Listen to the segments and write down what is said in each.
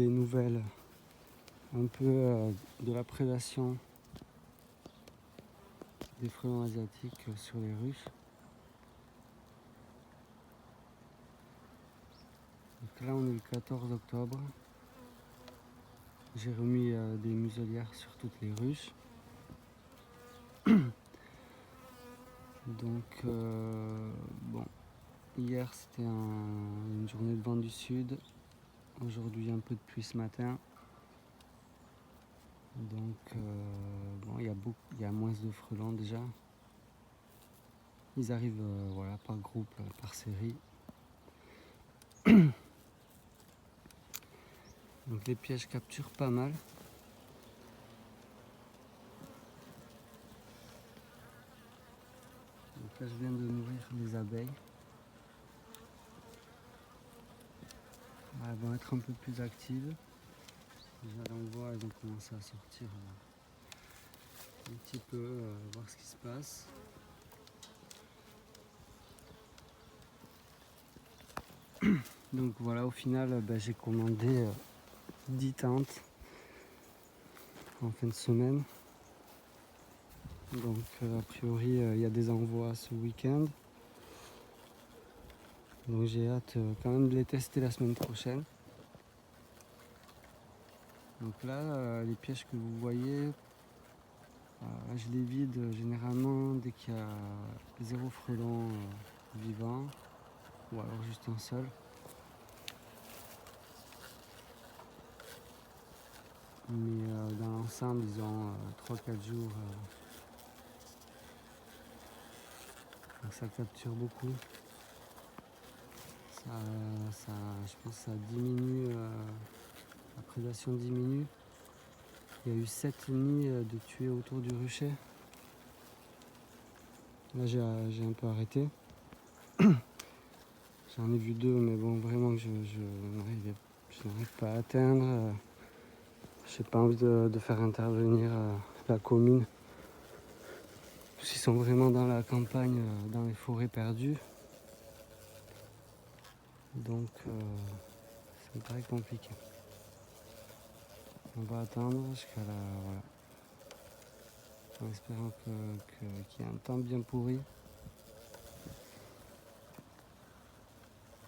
Des nouvelles un peu de la prédation des frelons asiatiques sur les ruches. Donc là on est le 14 octobre. J'ai remis des muselières sur toutes les ruches. Donc bon, hier c'était une journée de vent du sud. Aujourd'hui un peu de pluie ce matin. Donc bon, il y a moins de frelons déjà. Ils arrivent voilà, par groupe, par série. Donc les pièges capturent pas mal. Donc là je viens de nourrir les abeilles. Elles vont être un peu plus actives. Déjà là on voit, elles ont commencé à sortir un petit peu, voir ce qui se passe. Donc voilà, au final j'ai commandé 10 tentes en fin de semaine. Donc a priori il y a des envois ce week-end. Donc j'ai hâte quand même de les tester la semaine prochaine. Donc là les pièges que vous voyez, je les vide généralement dès qu'il y a 0 frelon vivant, ou alors juste un seul. Mais dans l'ensemble ils ont 3-4 jours. Donc ça capture beaucoup. Je pense que ça diminue, la prédation diminue. Il y a eu 7 nids de tués autour du rucher. Là j'ai un peu arrêté. J'en ai vu 2, mais bon, vraiment que je n'arrive pas à atteindre. J'ai pas envie de faire intervenir la commune. Parce qu'ils sont vraiment dans la campagne, dans les forêts perdues. Donc c'est très compliqué. On va attendre jusqu'à la... Voilà. En espérant qu'il y ait un temps bien pourri.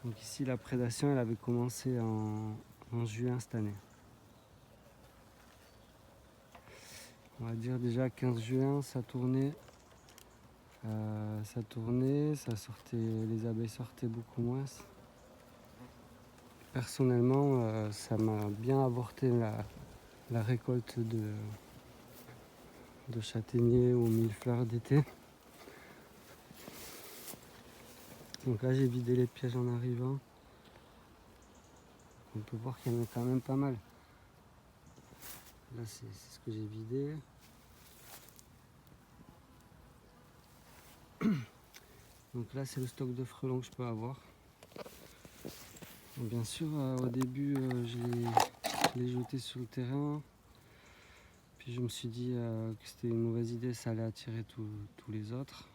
Donc ici la prédation elle avait commencé en juin cette année. On va dire déjà 15 juin ça tournait. Ça sortait, les abeilles sortaient beaucoup moins. Personnellement ça m'a bien avorté la récolte de châtaigniers ou millefleurs d'été. Donc là j'ai vidé les pièges en arrivant. On peut voir qu'il y en a quand même pas mal. Là c'est ce que j'ai vidé. Donc là c'est le stock de frelons que je peux avoir. Donc, bien sûr au début je les jeté sur le terrain. Puis je me suis dit que c'était une mauvaise idée, ça allait attirer tous les autres.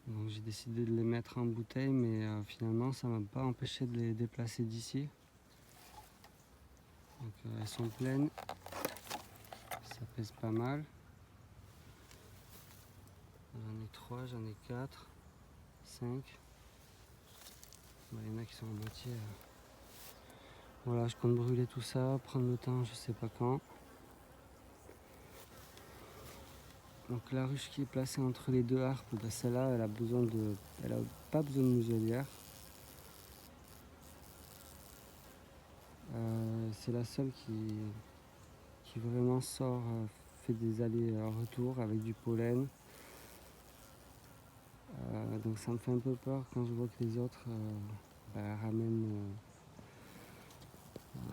Donc j'ai décidé de les mettre en bouteille, mais finalement ça m'a pas empêché de les déplacer d'ici. Donc elles sont pleines, ça pèse pas mal. J'en ai 3, j'en ai 4, 5. Il y en a qui sont à moitié. Voilà, je compte brûler tout ça, prendre le temps, je sais pas quand. Donc la ruche qui est placée entre les deux harpes, celle-là elle a pas besoin de muselière. C'est la seule qui vraiment sort, fait des allers-retours avec du pollen. Donc ça me fait un peu peur quand je vois que les autres ramènent.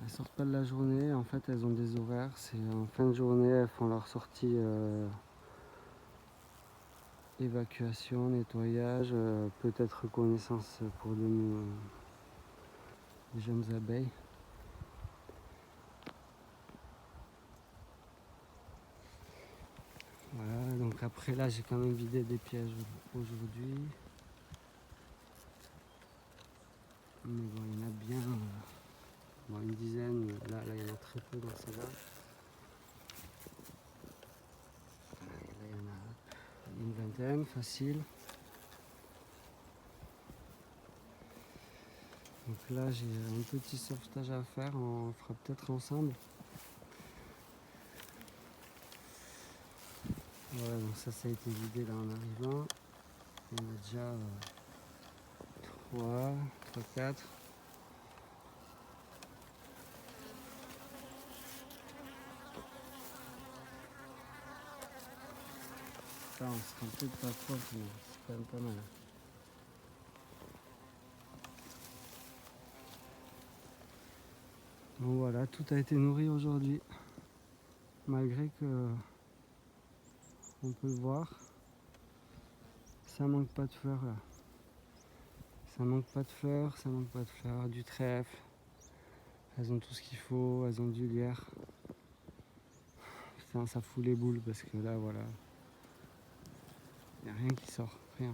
Elles sortent pas de la journée, en fait elles ont des horaires, c'est en fin de journée elles font leur sortie évacuation, nettoyage, peut-être reconnaissance pour les jeunes abeilles. Voilà, donc après là j'ai quand même vidé des pièges aujourd'hui. Mais bon, il y en a bien. bon, une dizaine, là il y en a très peu dans ces là. Là il y en a une vingtaine, facile. Donc là j'ai un petit sauvetage à faire, on le fera peut-être ensemble. Voilà, donc ça a été vidé là en arrivant. Il y en a déjà 3, 4. Ça on se rend peut-être pas compte, mais c'est quand même pas mal. Donc voilà, tout a été nourri aujourd'hui. Malgré que on peut le voir, ça manque pas de fleurs là. Ça manque pas de fleurs, ça manque pas de fleurs, du trèfle. Elles ont tout ce qu'il faut, elles ont du lierre. Putain, ça fout les boules parce que là voilà, il n'y a rien qui sort, rien.